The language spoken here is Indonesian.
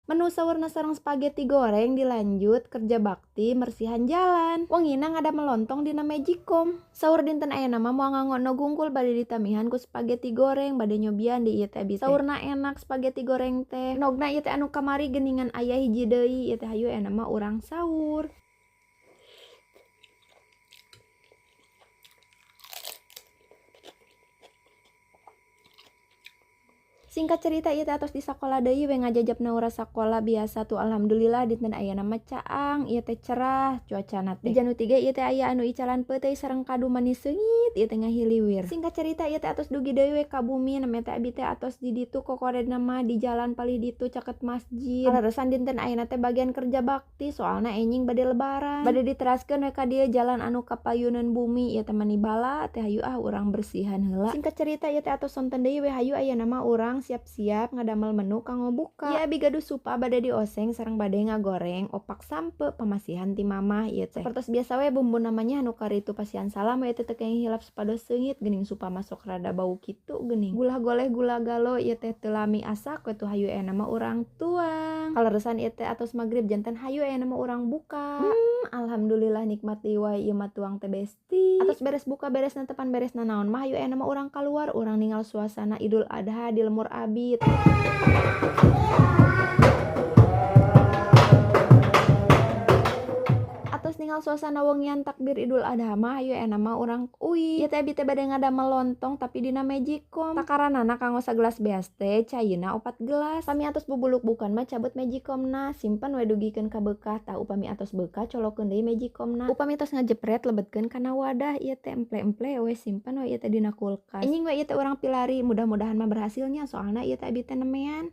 Menu saurna sareng spaghetti goreng dilanjut kerja bakti mersihan jalan. Wengina ngada melontong dina Magicom. Saur dinten aya nama moal nganggo gungkul bade ditamihan ku spaghetti goreng bade nyobian di ieu teh abi teh. Saurna enak spaghetti goreng teh. Nogna ieu teh anu kamari geuningan aya hiji deui ieu teh hayu aya nama urang saur. Singkat cerita ieu teh atos di sakola deui we ngajajabna urang sakola biasa tuh alhamdulillah dinten ayeuna mah caang ieu teh cerah cuacana teh. Di janu 3 ieu teh aya anu icalan peuteuy sareng kadu manis seungit ieu teh ngahiliwir. Singkat cerita ieu teh atos dugi deui we ka bumi namanya teh abi teh atos di ditu kokoredna mah di jalan palih ditu caket masjid. Kaleresan dinten ayeuna teh bagian kerja bakti soalna enjing bade lebaran. Bade diteraskeun we ka dieu jalan anu kapayuneun bumi ieu teh manibala teh hayu urang bersihan heula. Singkat cerita ieu teh atos sonten deui we hayu ayeuna mah urang siap-siap ngadamel menu kanggo buka. Ieu abi gaduh supa bade dioseng sareng bade ngagoreng opak sampe pamasihan ti mamah ieu teh. Sapertos biasa we bumbu namanya anu karitu pasihan salam we teh keng hilap supados seungit geuning supa masuk rada bau kitu geuning. Gula goleh gula galo ieu teh teu lami asak we tuh hayu aya nama urang tuang. Kaleresan ieu teh atos magrib janten hayu aya nama urang buka. Alhamdulillah nikmat deui wae ieu mah tuang teh besti. Atos beres buka beres netepan beres nanaon mah hayu aya nama urang kaluar urang ningal suasana Idul Adha di lemur abit. Atos ningal suasana wengian takbir Idul Adha mah hayu aya nama urang uwi. Ieu teh abi teh bade ngadamel lontong tapi dina Magicom. Takaranana kanggo sagelas beas teh cayeuna 4 gelas. Pami atos bubuluk bukan mah cabut Magicomna, simpen we dugikeun ka beukah tah upami atos beukah colokeun deui Magicomna. Upami tos ngajepret lebetkeun kana wadah ieu teh emple-emple we simpen we ieu teh dina kulkas. Enjing we ieu teh urang pilari mudah-mudahan mah berhasilnya soalna ieu teh abi teh nemean.